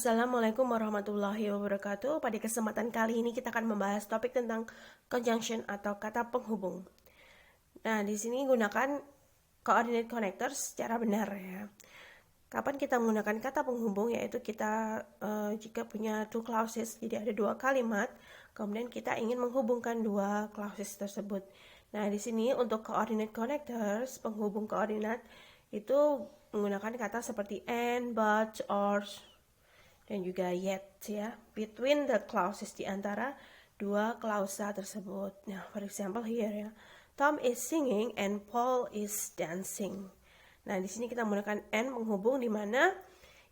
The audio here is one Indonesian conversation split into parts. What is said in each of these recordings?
Assalamualaikum warahmatullahi wabarakatuh. Pada kesempatan kali ini kita akan membahas topik tentang conjunction atau kata penghubung. Nah, di sini gunakan coordinate connectors secara benar ya. Kapan kita menggunakan kata penghubung, yaitu kita jika punya two clauses, jadi ada dua kalimat, kemudian kita ingin menghubungkan dua clauses tersebut. Nah, di sini untuk coordinate connectors, penghubung koordinat, itu menggunakan kata seperti and, but, or, dan juga yet ya, between the clauses, di antara dua klausa tersebut. Nah, for example here ya, Tom is singing and Paul is dancing. Nah, di sini kita menggunakan and menghubung, di mana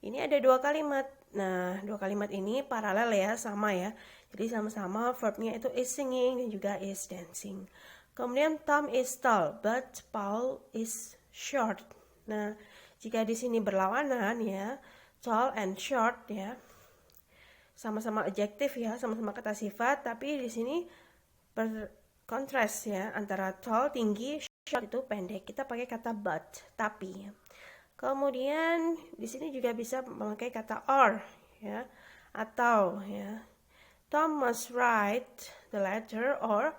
ini ada dua kalimat. Nah, dua kalimat ini paralel ya, sama ya. Jadi sama-sama verbnya itu is singing dan juga is dancing. Kemudian Tom is tall but Paul is short. Nah, jika di sini berlawanan ya, tall and short ya, sama-sama adjektif ya, sama-sama kata sifat, tapi di sini berkontras ya, antara tall tinggi, short itu pendek. Kita pakai kata but, tapi. Kemudian di sini juga bisa memakai kata or ya, atau ya. Tom must write the letter or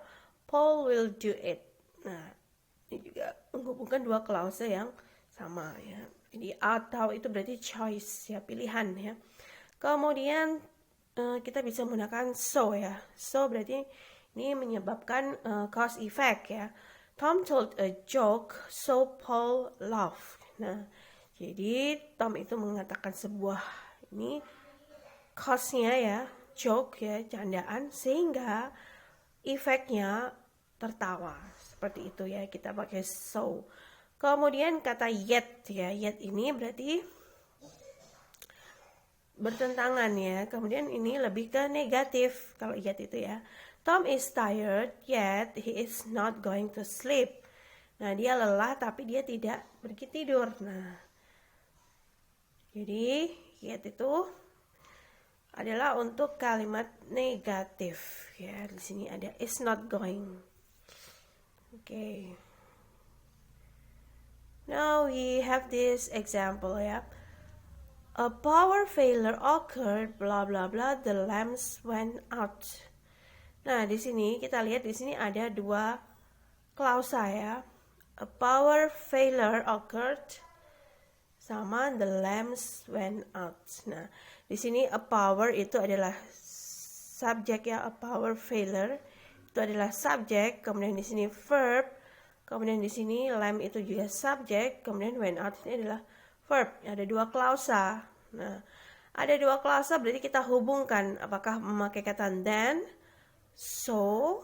Paul will do it. Nah, ini juga menghubungkan dua klausa yang sama ya. Jadi atau itu berarti choice ya, pilihan ya. Kemudian kita bisa menggunakan so ya. So berarti ini menyebabkan cause effect ya. Tom told a joke so Paul laughed. Nah, jadi Tom itu mengatakan sebuah ini cause-nya ya, joke ya, candaan, sehingga efeknya tertawa. Seperti itu ya, kita pakai so. Kemudian kata yet ya, yet ini berarti bertentangan ya. Kemudian ini lebih ke negatif kalau yet itu ya. Tom is tired yet he is not going to sleep. Nah, dia lelah tapi dia tidak pergi tidur. Nah, jadi yet itu adalah untuk kalimat negatif ya. Di sini ada is not going. Okay. Now we have this example ya. A power failure occurred, blah blah blah, the lamps went out. Nah, di sini kita lihat di sini ada dua klausa ya. A power failure occurred sama the lamps went out. Nah, di sini a power itu adalah subjek ya, a power failure itu adalah subjek, kemudian di sini verb, kemudian di sini lamp itu juga subjek, kemudian went out ini adalah verb. Ada dua klausa. Nah, ada dua klausa berarti kita hubungkan apakah memakai kata then, so,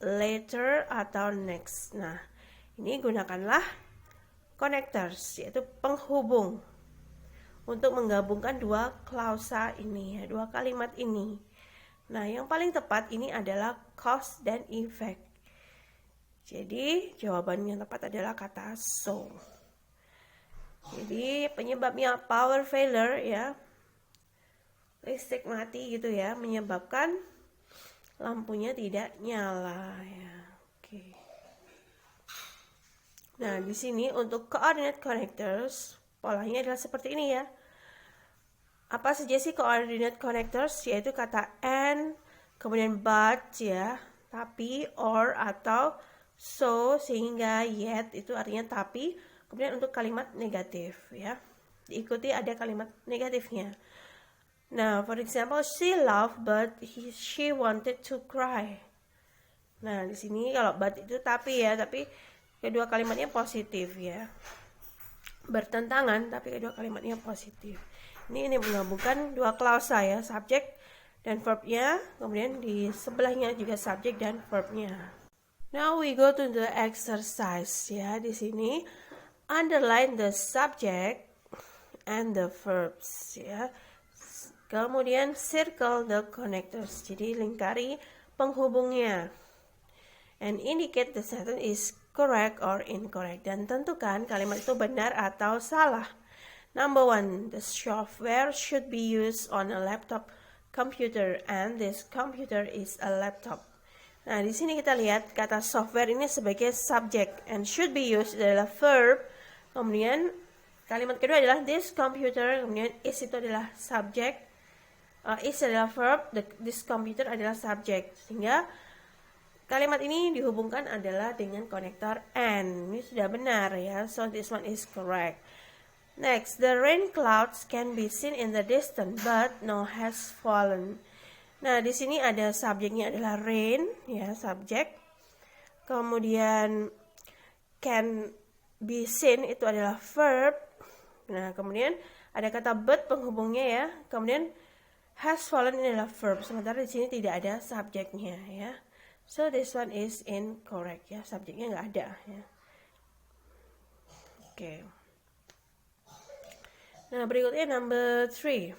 later atau next. Nah, ini gunakanlah connectors, yaitu penghubung untuk menggabungkan dua klausa ini ya, dua kalimat ini. Nah, yang paling tepat ini adalah cause dan effect. Jadi jawaban yang tepat adalah kata so. Jadi penyebabnya power failure ya, listrik mati gitu ya, menyebabkan lampunya tidak nyala ya. Oke. Nah, di sini untuk coordinate connectors polanya adalah seperti ini ya. Apa saja sih coordinate connectors? Yaitu kata and, kemudian but ya, tapi, or, atau so, sehingga yet itu artinya tapi. Kemudian untuk kalimat negatif ya, diikuti ada kalimat negatifnya. Nah, for example, she laughed but she wanted to cry. Nah, di sini kalau but itu tapi ya, tapi kedua kalimatnya positif ya. Bertentangan tapi kedua kalimatnya positif. Ini menggabungkan dua klausa ya, subjek dan verbnya, kemudian di sebelahnya juga subjek dan verbnya. Now we go to the exercise ya. Di sini underline the subject and the verbs ya. Kemudian circle the connectors. Jadi lingkari penghubungnya. And indicate the sentence is correct or incorrect. Dan tentukan kalimat itu benar atau salah. Number 1, the software should be used on a laptop computer and this computer is a laptop. Nah, di sini kita lihat kata software ini sebagai subjek and should be used adalah verb. Kemudian kalimat kedua adalah this computer, kemudian is itu adalah subjek. Is adalah verb, this computer adalah subject, sehingga kalimat ini dihubungkan adalah dengan konektor and. Ini sudah benar ya, so this one is correct. Next, the rain clouds can be seen in the distance, but no has fallen. Nah, di sini ada subjeknya adalah rain, ya, subjek. Kemudian can be seen itu adalah verb. Nah, kemudian ada kata but penghubungnya ya. Kemudian has fallen ini adalah verb. Sementara di sini tidak ada subjeknya ya. So this one is incorrect ya. Subjeknya nggak ada ya. Oke. Nah, berikutnya number 3.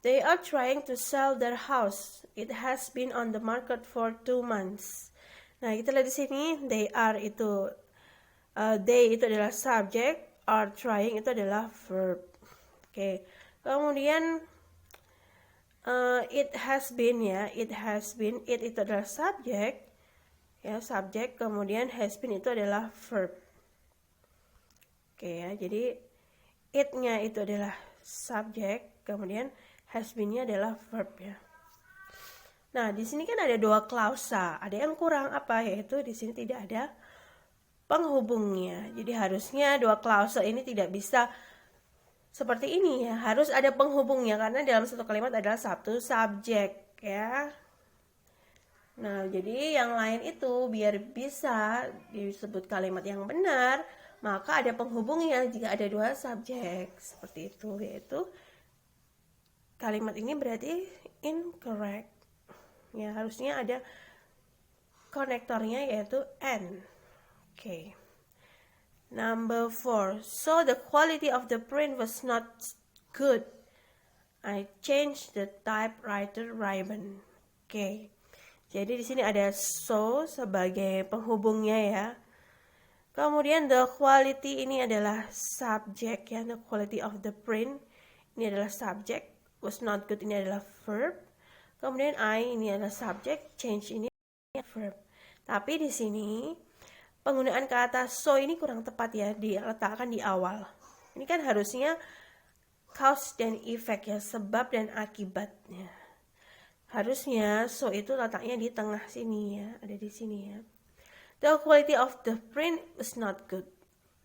They are trying to sell their house. It has been on the market for 2 months. Nah, kita lihat di sini, they are itu, they itu adalah subject, are trying itu adalah verb. Oke. Kemudian, it has been ya, it has been, it itu adalah subject, ya, subject, kemudian has been itu adalah verb. Oke ya, jadi it-nya itu adalah subjek, kemudian has been-nya adalah verb ya. Nah, di sini kan ada 2 klausa. Ada yang kurang apa? Yaitu di sini tidak ada penghubungnya. Jadi harusnya 2 klausa ini tidak bisa seperti ini ya. Harus ada penghubungnya karena dalam satu kalimat adalah satu subjek ya. Nah, jadi yang lain itu biar bisa disebut kalimat yang benar, maka ada penghubungnya jika ada 2 subjek. Seperti itu, yaitu kalimat ini berarti incorrect. Ya, harusnya ada konektornya yaitu and. Okay. Number 4. So the quality of the print was not good. I changed the typewriter ribbon. Okay. Jadi di sini ada so sebagai penghubungnya ya. Kemudian the quality ini adalah subject ya, the quality of the print ini adalah subject, was not good ini adalah verb. Kemudian I ini adalah subject, change ini verb. Tapi di sini penggunaan kata so ini kurang tepat ya, diletakkan di awal. Ini kan harusnya cause dan effect ya, sebab dan akibatnya. Harusnya so itu letaknya di tengah sini ya, ada di sini ya. The quality of the print is not good.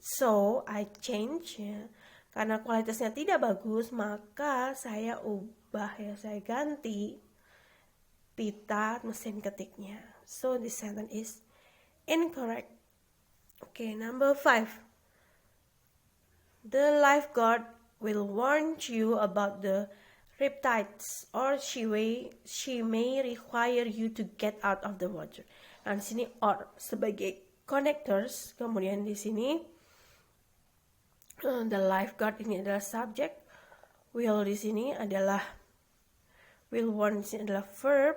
So, I change ya. Karena kualitasnya tidak bagus, maka saya ubah ya, saya ganti pita mesin ketiknya. So, this sentence is incorrect. Okay, number 5. The lifeguard will warn you about the riptides or she may require you to get out of the water. Nah, di sini or sebagai connectors, kemudian di sini the lifeguard ini adalah subject, will di sini adalah will warn di sini adalah verb,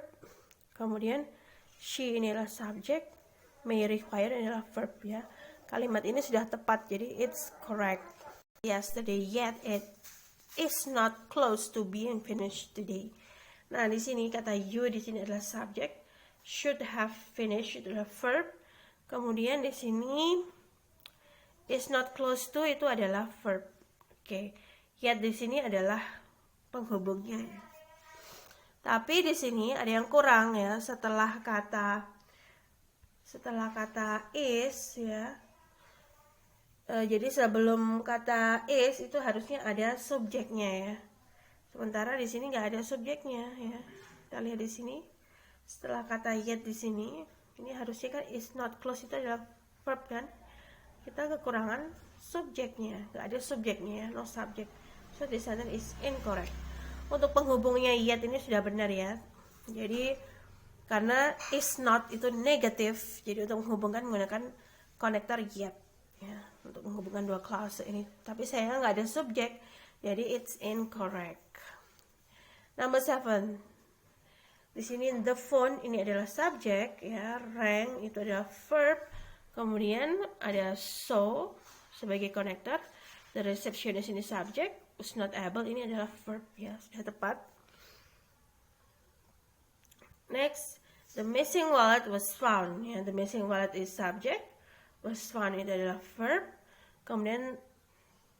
kemudian she ini adalah subject, may require adalah verb ya. Kalimat ini sudah tepat, jadi it's correct. Yesterday yet it is not close to being finished today. Nah, di sini kata you di sini adalah subject. Should have finished itu adalah verb. Kemudian di sini is not close to itu adalah verb. Oke. Yet di sini adalah penghubungnya. Tapi di sini ada yang kurang ya, setelah kata is ya. Jadi sebelum kata is itu harusnya ada subjeknya ya. Sementara di sini nggak ada subjeknya ya. Kita lihat di sini. Setelah kata yet di sini, ini harusnya kan is not close itu adalah verb kan. Kita kekurangan subjeknya, nggak ada subjeknya ya, no subject. So this sentence is incorrect. Untuk penghubungnya yet ini sudah benar ya. Jadi karena is not itu negatif, jadi untuk menghubungkan menggunakan konektor yet ya, untuk menghubungkan 2 clause ini. Tapi saya nggak ada subjek, jadi it's incorrect. Number 7. Di sini the phone ini adalah subjek ya, rang itu adalah verb, kemudian ada so sebagai konektor, the receptionist ini subjek, was not able ini adalah verb ya, sudah tepat. Next, the missing wallet was found ya, the missing wallet is subject, was found itu adalah verb, kemudian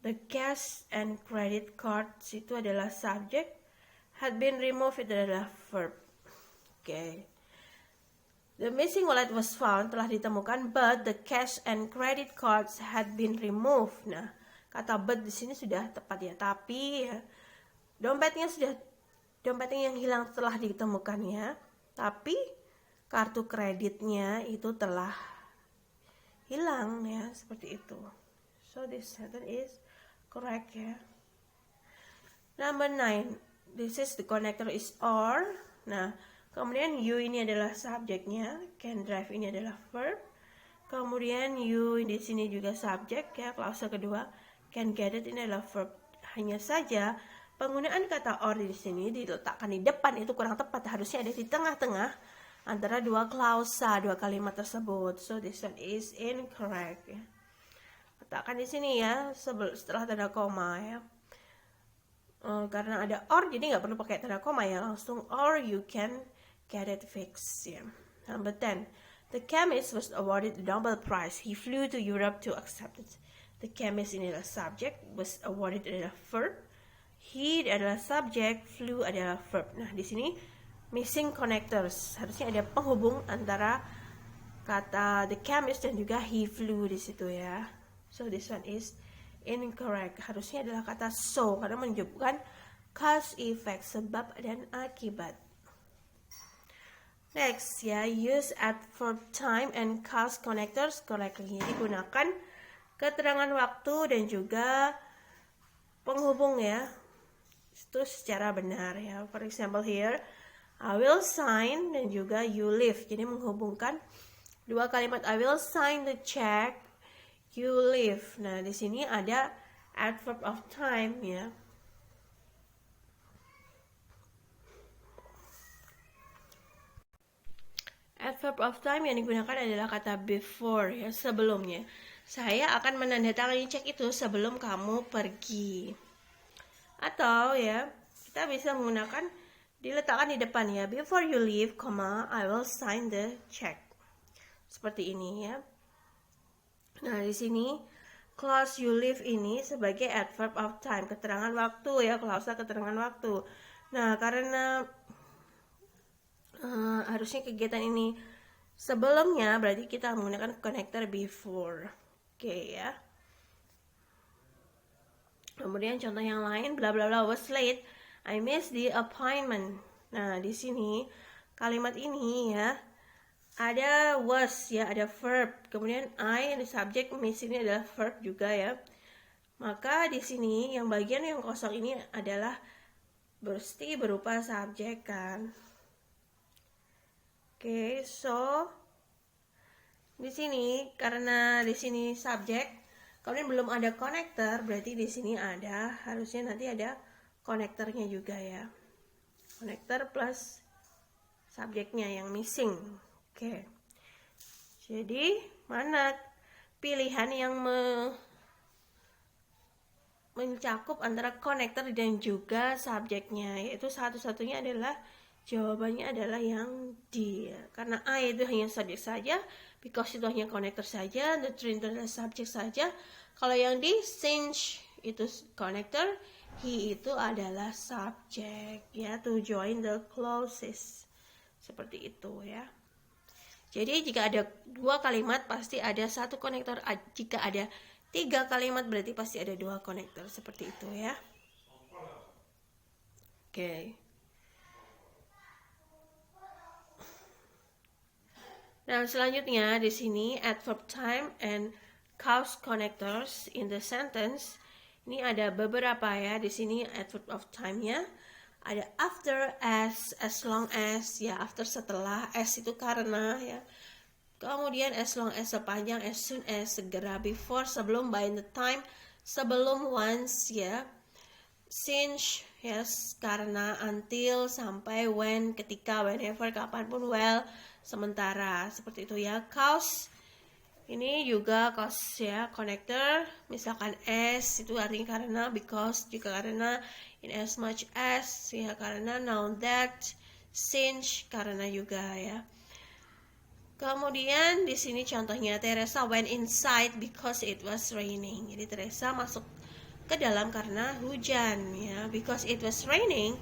The cash and credit cards itu adalah subject, had been removed itu adalah verb. Oke. The missing wallet was found, telah ditemukan, but the cash and credit cards had been removed. Nah, kata but di sini sudah tepat ya, tapi ya, dompetnya yang hilang telah ditemukan ya, tapi kartu kreditnya itu telah hilang ya, seperti itu. So this sentence is correct ya. Number 9, this is the connector is or. Nah, kemudian you ini adalah subjeknya, can drive ini adalah verb. Kemudian you di sini juga subjek ya, klausa kedua, can get it ini adalah verb. Hanya saja penggunaan kata or di sini diletakkan di depan itu kurang tepat, harusnya ada di tengah-tengah antara dua klausa, dua kalimat tersebut. So this one is incorrect ya. Letakkan di sini ya, setelah tanda koma ya. Karena ada or jadi nggak perlu pakai tanda koma ya, langsung or you can get it fixed ya. Number 10, the chemist was awarded the Nobel Prize. He flew to Europe to accept it. The chemist ini adalah subject, was awarded adalah verb, he adalah subject, flew adalah verb. Nah di sini missing connectors, harusnya ada penghubung antara kata the chemist dan juga he flew di situ ya. So this one is incorrect. Harusnya adalah kata so, karena menunjukkan cause effect, sebab dan akibat. Next ya, use adverb time and cause connectors correctly. Jadi gunakan keterangan waktu dan juga penghubung ya, itu secara benar ya. For example here, I will sign dan juga you live. Jadi menghubungkan dua kalimat, I will sign the check, you live. Nah, di sini ada adverb of time ya. Adverb of time yang digunakan adalah kata before ya, sebelumnya. Saya akan menandatangani cek itu sebelum kamu pergi. Atau ya, kita bisa menggunakan diletakkan di depan ya, before you leave, I will sign the check. Seperti ini ya. Nah, di sini clause you live ini sebagai adverb of time, keterangan waktu ya, klausa keterangan waktu. Nah, karena harusnya kegiatan ini sebelumnya, berarti kita menggunakan connector before. Oke ya. Kemudian contoh yang lain, bla bla bla was late, I missed the appointment. Nah, di sini kalimat ini ya, ada was ya, ada verb. Kemudian I yang subjek, miss ini adalah verb juga ya. Maka di sini yang bagian yang kosong ini adalah pasti berupa subjek kan. Oke, so di sini karena di sini subjek, kemudian belum ada konektor, berarti di sini ada, harusnya nanti ada konektornya juga ya. Konektor plus subjeknya yang missing. Oke. Jadi, mana pilihan yang mencakup antara konektor dan juga subjeknya, yaitu satu-satunya adalah jawabannya adalah yang D. Karena I itu hanya subjek saja, because itu hanya konektor saja, the train itu adalah subjek saja. Kalau yang D, since itu konektor, he itu adalah subjek ya, to join the clauses. Seperti itu ya. Jadi jika ada dua kalimat pasti ada satu konektor, jika ada tiga kalimat berarti pasti ada dua konektor, seperti itu ya. Oke. Nah, selanjutnya di sini adverb time and cause connectors in the sentence. Ini ada beberapa ya. Di sini adverb of time-nya ada after, as long as ya, after setelah, as itu karena ya. Kemudian as long as sepanjang, as soon as segera, before sebelum, by the time sebelum, once ya. Since yes karena, until sampai, when ketika, whenever kapanpun, well sementara, seperti itu ya. Cause ini juga cause ya, connector, misalkan as itu artinya karena, because juga karena, in as much as ya karena, now that, since karena juga ya. Kemudian di sini contohnya Teresa went inside because it was raining. Jadi Teresa masuk ke dalam karena hujan ya, because it was raining,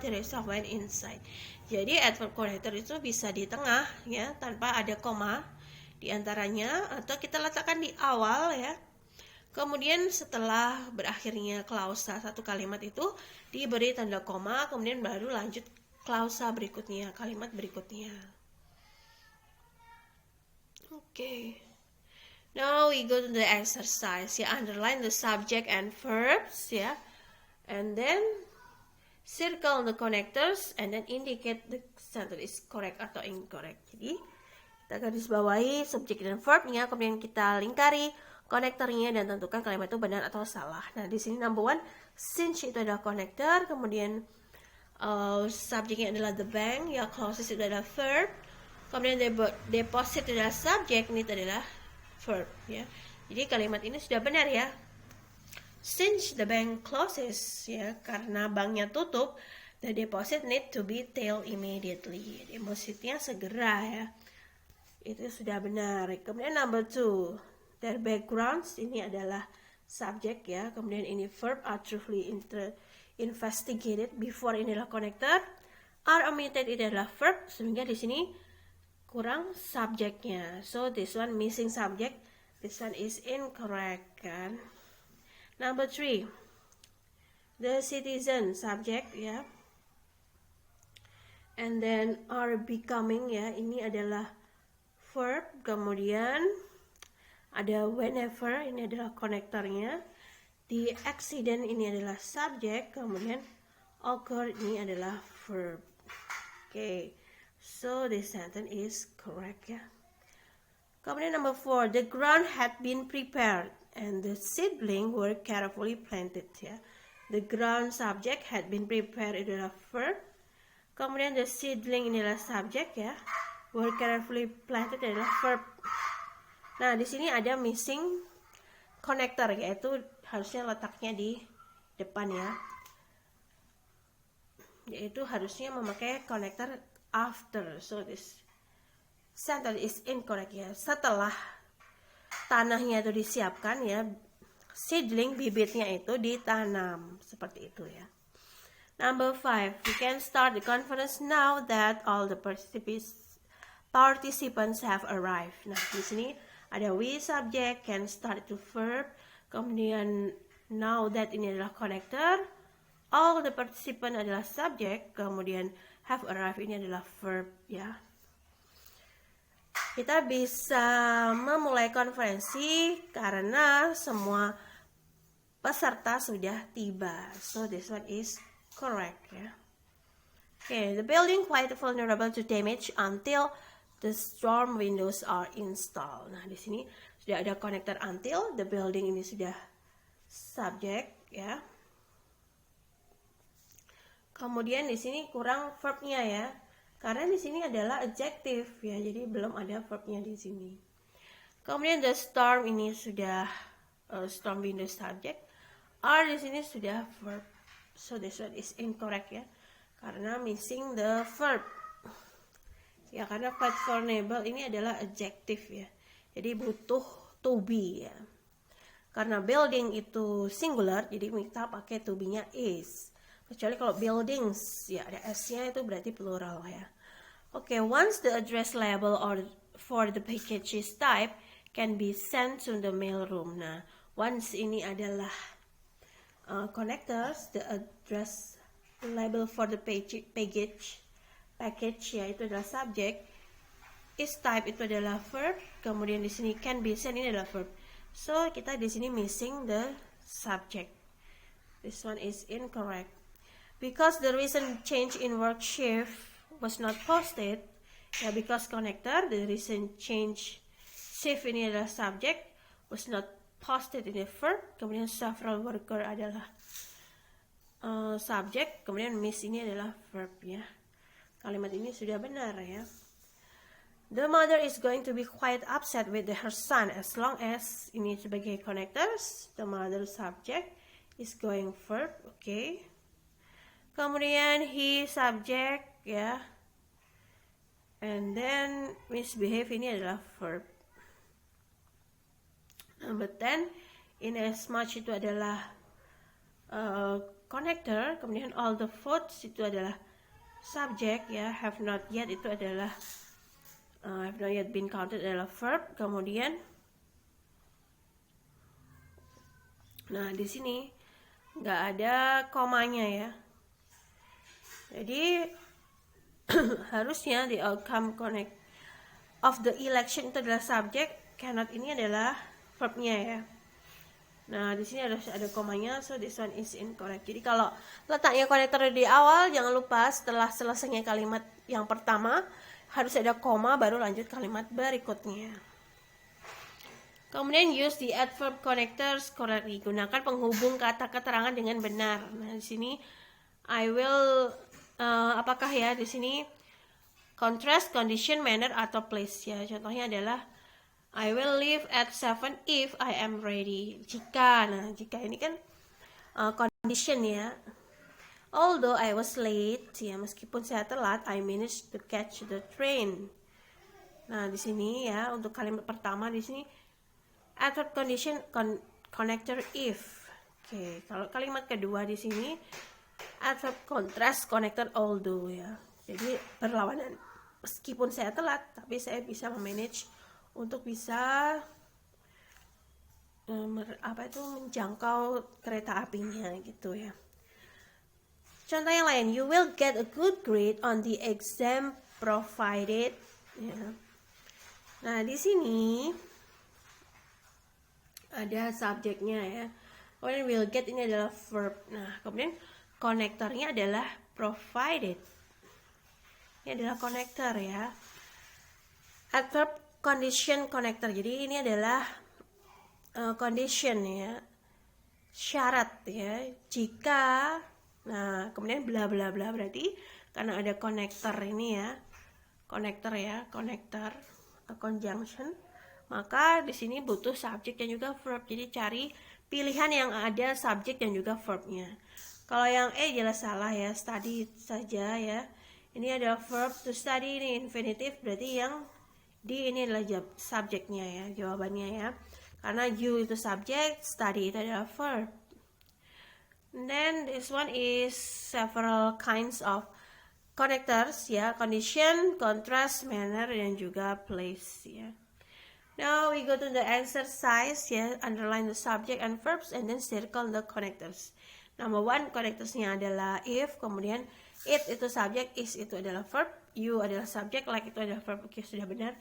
there is a wind inside. Jadi adverb connector itu bisa di tengah ya, tanpa ada koma di antaranya, atau kita letakkan di awal ya. Kemudian setelah berakhirnya klausa satu kalimat itu diberi tanda koma, kemudian baru lanjut klausa berikutnya, kalimat berikutnya. Okay. Now we go to the exercise. Ya, underline the subject and verbs ya, and then circle the connectors and then indicate the sentence is correct atau incorrect. Jadi kita garis bawahi subjek dan verbnya, kemudian kita lingkari konektornya dan tentukan kalimat itu benar atau salah. Nah di sini number one, since itu adalah konektor, kemudian subjeknya adalah the bank, ya clauses itu adalah verb, kemudian deposit adalah subjek, ini adalah verb ya. Jadi kalimat ini sudah benar ya. Since the bank closes ya, karena banknya tutup, the deposit need to be tailed immediately. Depositnya segera ya. Itu sudah benar. Kemudian number two, their backgrounds, ini adalah subjek ya. Kemudian ini verb are truly investigated, before ini adalah connector, are omitted ini adalah verb, sehingga di sini kurang subjeknya. So this one missing subject, this one is incorrect kan. Number three, the citizen subject ya, and then are becoming ya, ini adalah verb, kemudian ada whenever, ini adalah konektornya, the accident ini adalah subjek, kemudian occur ini adalah verb. Okay. So this sentence is correct ya. Kemudian number four, the ground had been prepared and the seedling were carefully planted ya. The ground subject had been prepared itu adalah verb. Kemudian the seedling ini adalah subjek ya. Were carefully planted adalah verb. Nah di sini ada missing connector, yaitu harusnya letaknya di depan ya. Yaitu harusnya memakai connector after, so this sentence is incorrect ya. Setelah tanahnya itu disiapkan ya, seedling bibitnya itu ditanam, seperti itu ya. Number five, we can start the conference now that all the participants have arrived. Nah di sini ada we subject, can start itu verb, kemudian now that ini adalah connector, all the participant adalah subject, kemudian have arrived ini adalah verb ya. Kita bisa memulai konferensi karena semua peserta sudah tiba. So this one is correct ya. Okay, the building quite vulnerable to damage until the storm windows are installed. Nah, di sini sudah ada connector until, the building ini sudah subject ya. Kemudian di sini kurang verbnya ya, karena di sini adalah adjective ya, jadi belum ada verbnya di sini. Kemudian the storm ini sudah storm window subject, are di sini sudah verb, so this one is incorrect ya, karena missing the verb. Ya karena quite vulnerable ini adalah adjective ya, jadi butuh to be ya. Karena building itu singular, jadi kita pakai to be-nya is. Kecuali kalau buildings ya ada s-nya, itu berarti plural ya. Okay, once the address label or for the package is type can be sent to the mail room. Nah, once ini adalah connectors, the address label for the package ya itu adalah subject, is type itu adalah verb, kemudian di sini can be sent ini adalah verb. So kita di sini missing the subject. This one is incorrect. Because the recent change in work shift was not posted, ya because connector, the recent change shift ini adalah subject, was not posted in the verb, kemudian several worker adalah subject, kemudian miss ini adalah verb ya. Kalimat ini sudah benar ya. The mother is going to be quite upset with her son as long as ini sebagai connectors, the mother subject is going verb, okay. Kemudian he subject ya, and then misbehave ini adalah verb. Number 10, in as much itu adalah connector, kemudian all the votes itu adalah subject ya, have not yet itu adalah have not yet been counted adalah verb. Kemudian nah di sini nggak ada komanya ya, jadi harusnya the outcome connect of the election itu adalah subject, cannot ini adalah verbnya ya. Nah di sini ada komanya, so this one is incorrect. Jadi kalau letaknya konektor di awal, jangan lupa setelah selesainya kalimat yang pertama harus ada koma baru lanjut kalimat berikutnya. Kemudian use the adverb connectors correctly. Gunakan penghubung kata keterangan dengan benar. Nah di sini I will apakah ya di sini contrast, condition, manner atau place ya. Contohnya adalah I will leave at 7 if I am ready. Jika, nah jika ini kan condition ya. Although I was late, ya meskipun saya telat, I managed to catch the train. Nah di sini ya untuk kalimat pertama di sini adverb condition connector if. Oke, kalau kalimat kedua di sini adverb contrast connector although ya. Jadi berlawanan. Meskipun saya telat, tapi saya bisa memanage untuk bisa menjangkau kereta apinya gitu ya. Contoh yang lain, you will get a good grade on the exam provided ya. Nah di sini ada subjeknya ya. Kemudian will get ini adalah verb. Nah kemudian konektornya adalah provided. Ini adalah konektor ya. Adverb condition connector. Jadi ini adalah condition ya, syarat ya. Jika, nah kemudian bla bla bla, berarti karena ada konektor ini ya, konektor ya, konektor conjunction, maka di sini butuh subjek dan juga verb. Jadi cari pilihan yang ada subjek dan juga verbnya. Kalau yang jelas salah ya, study saja ya. Ini ada verb to study, ini infinitive, berarti yang di ini adalah subjeknya ya, jawabannya ya. Karena you itu subjek, study itu adalah verb. And then this one is several kinds of connectors ya, condition, contrast, manner, dan juga place ya. Now we go to the exercise ya, underline the subject and verbs and then circle the connectors. Number one, connectorsnya adalah if, kemudian it itu subjek, is itu adalah verb, you adalah subjek, like itu adalah verb. Oke, sudah benar.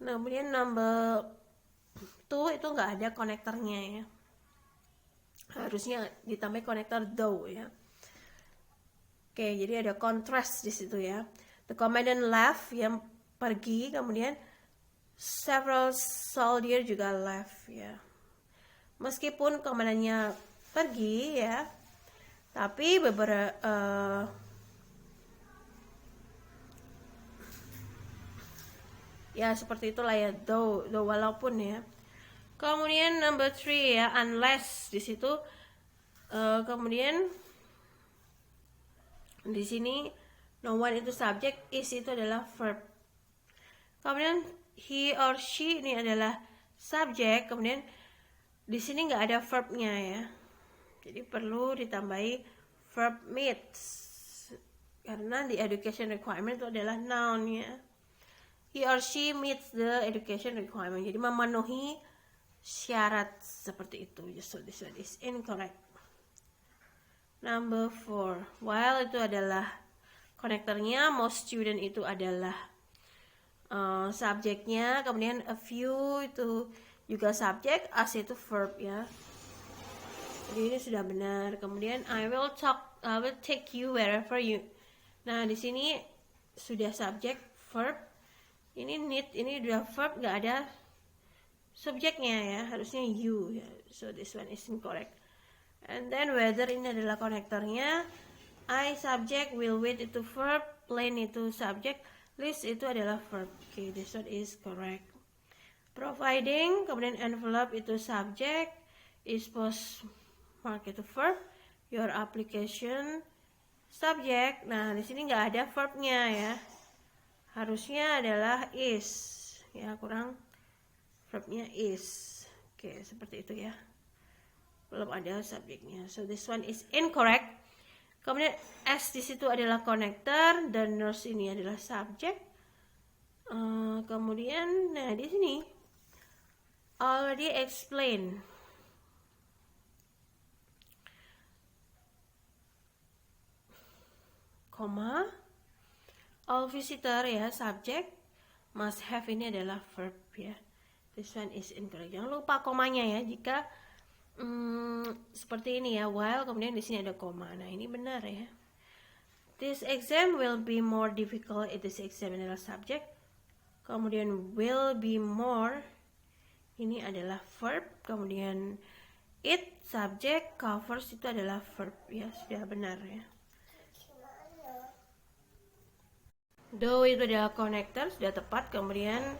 Kemudian number 2 itu nggak ada konektornya ya, harusnya ditambah konektor though ya. Oke, jadi ada contrast di situ ya. The commandant left yang pergi, kemudian several soldier juga left ya. Meskipun komandannya pergi ya, tapi beberapa ya seperti itulah ya, though walaupun ya. Kemudian number 3 ya, unless di situ. Kemudian di sini no one itu subjek, is itu adalah verb. Kemudian he or she ini adalah subjek, kemudian di sini nggak ada verbnya ya. Jadi perlu ditambahi verb meets karena di education requirement itu adalah noun ya. He or she meets the education requirement. Jadi memenuhi syarat seperti itu. So this one is incorrect. Number 4, while itu adalah konektornya, most student itu adalah subjeknya, kemudian a few itu juga subjek, as itu verb ya. Jadi ini sudah benar. Kemudian I will take you wherever you. Nah di sini sudah subjek, verb. Ini need, ini udah verb, nggak ada subjeknya ya, harusnya you ya. So this one is incorrect. And then whether ini adalah konektornya, I subject, will wait itu verb, plane itu subject, list itu adalah verb. Okay, this one is correct. Providing, kemudian envelope itu subject, is postmark itu verb, your application subject. Nah di sini nggak ada verbnya ya, harusnya adalah is ya, kurang verbnya is. Oke, seperti itu ya. belum ada subjeknya. So this one is incorrect. Kemudian S di situ adalah connector dan nurse ini adalah subjek. Kemudian, nah di sini already explain. Koma, all visitor ya subjek, must have ini adalah verb ya. This one is incorrect. Jangan lupa komanya ya. Jika seperti ini ya, while kemudian di sini ada koma. Nah ini benar ya. This exam will be more difficult. This exam adalah subjek. Kemudian will be more ini adalah verb. Kemudian it subjek, covers itu adalah verb ya. Sudah benar ya. Though itu adalah connector, sudah tepat. Kemudian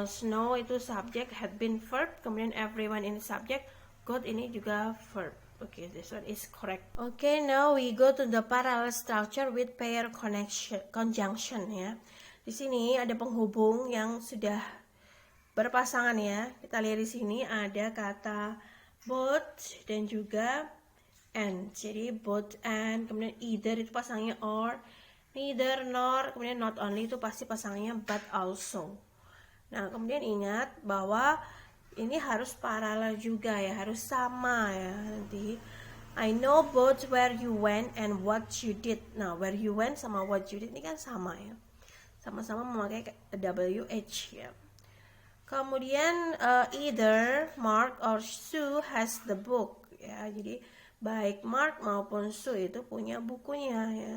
snow itu subjek, had been verb. Kemudian everyone ini subjek, got ini juga verb. Okay, this one is correct. Okay, now we go to the parallel structure with pair conjunction ya. Di sini ada penghubung yang sudah berpasangan ya. Kita lihat di sini ada kata both dan juga and. Jadi both and, kemudian either itu pasangnya or, neither nor, kemudian not only itu pasti pasangnya but also. Nah, kemudian ingat bahwa ini harus paralel juga ya, harus sama ya. Nanti I know both where you went and what you did. Nah, where you went sama what you did ini kan sama ya. Sama-sama memakai WH ya. Kemudian either Mark or Sue has the book ya. Jadi baik Mark maupun Sue itu punya bukunya ya.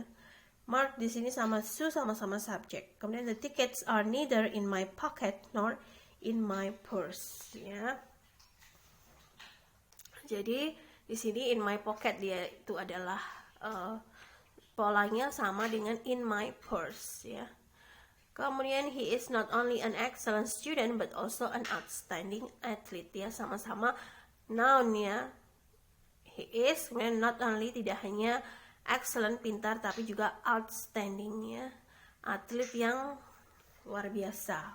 Mark di sini sama Sue sama-sama subjek. Kemudian the tickets are neither in my pocket nor in my purse ya. Jadi di sini in my pocket dia itu adalah polanya sama dengan in my purse ya. Kemudian he is not only an excellent student but also an outstanding athlete ya, sama-sama noun ya. He is, kemudian not only tidak hanya excellent pintar tapi juga outstanding ya, atlet yang luar biasa.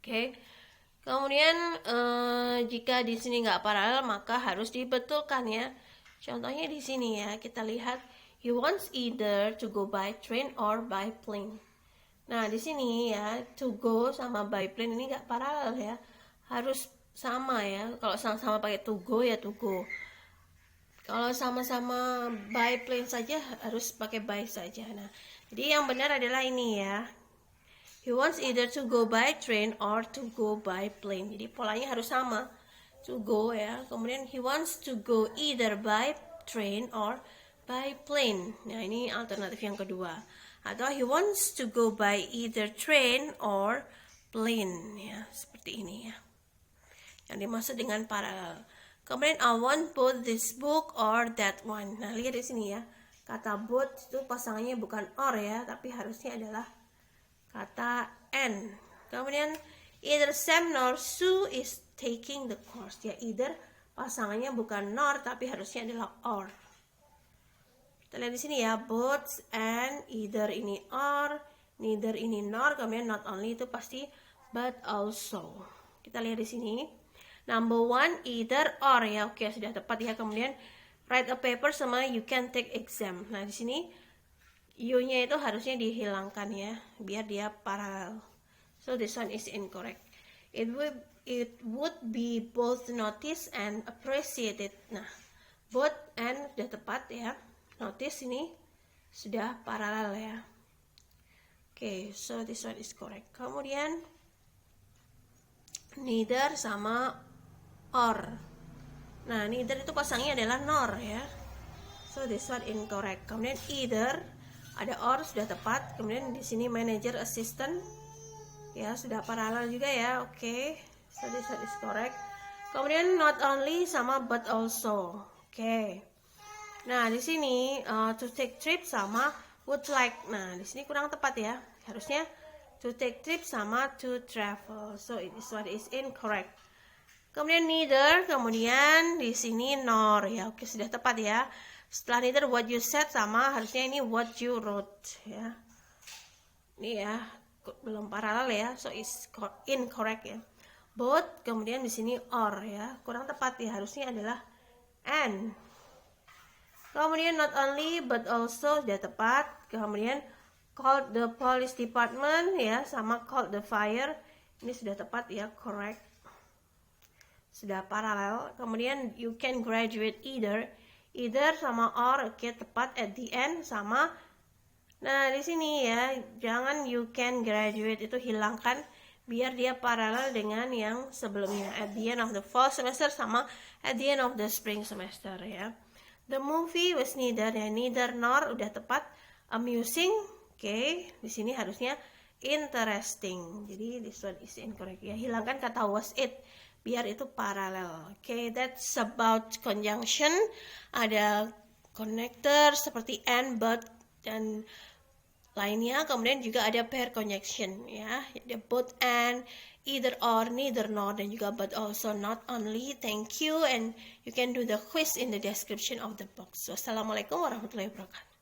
Oke. Kemudian jika di sini nggak paralel maka harus dibetulkan ya. Contohnya di sini ya, kita lihat he wants either to go by train or by plane. Nah di sini ya, to go sama by plane ini nggak paralel ya, harus sama ya. Kalau sama-sama pakai to go ya to go. Kalau sama-sama by plane saja harus pakai by saja. Nah jadi yang benar adalah ini ya. He wants either to go by train or to go by plane. Jadi polanya harus sama, to go ya. Kemudian he wants to go either by train or by plane. Nah ini alternatif yang kedua. Atau he wants to go by either train or plane ya, seperti ini ya. Yang dimaksud dengan paralel. Kemudian I want both this book or that one. Nah lihat di sini ya, kata both itu pasangannya bukan or ya, tapi harusnya adalah kata and. Kemudian either Sam nor Sue is taking the course ya, either pasangannya bukan nor tapi harusnya adalah or. Kita lihat di sini ya, both and, either ini or, neither ini nor, kemudian not only itu pasti but also. Kita lihat di sini. Number one, either or ya. Oke, sudah tepat ya. Kemudian write a paper sama you can take exam. Nah, di sini you-nya itu harusnya dihilangkan ya, biar dia paralel. So this one is incorrect. It would be both noticed and appreciated. Nah, both and sudah tepat ya. Notice ini sudah paralel ya. Okay, so this one is correct. Kemudian neither sama or. Nah, neither itu pasangnya adalah nor ya. So this one incorrect. Kemudian either ada or sudah tepat. Kemudian di sini manager, assistant ya sudah paralel juga ya. Oke, so this one is correct. Kemudian not only sama but also. Oke. Nah di sini to take trip sama would like. Nah di sini kurang tepat ya. Harusnya to take trip sama to travel. So this one is incorrect. Kemudian neither. Kemudian di sini nor ya. Oke, sudah tepat ya. Setelah neither what you said sama harusnya ini what you wrote ya. Ini ya belum paralel ya, so is incorrect ya. both, kemudian di sini or ya, kurang tepat ya, harusnya adalah and. Kemudian not only but also sudah tepat. Kemudian called the police department ya, sama called the fire, ini sudah tepat ya, correct, sudah paralel. Kemudian you can graduate either sama or, oke, tepat at the end sama. Nah di sini ya, jangan you can graduate itu hilangkan, biar dia paralel dengan yang sebelumnya, at the end of the fall semester sama at the end of the spring semester ya. The movie was neither ya, neither nor udah tepat. Amusing, oke, di sini harusnya interesting. Jadi this one is incorrect ya. Hilangkan kata was it biar itu paralel. Oke, that's about conjunction. Ada connector seperti and, but, dan lainnya. Kemudian juga ada pair conjunction ya, ada both and, either or, neither nor, dan juga but also, not only. Thank you, and you can do the quiz in the description of the box. Wassalamualaikum warahmatullahi wabarakatuh.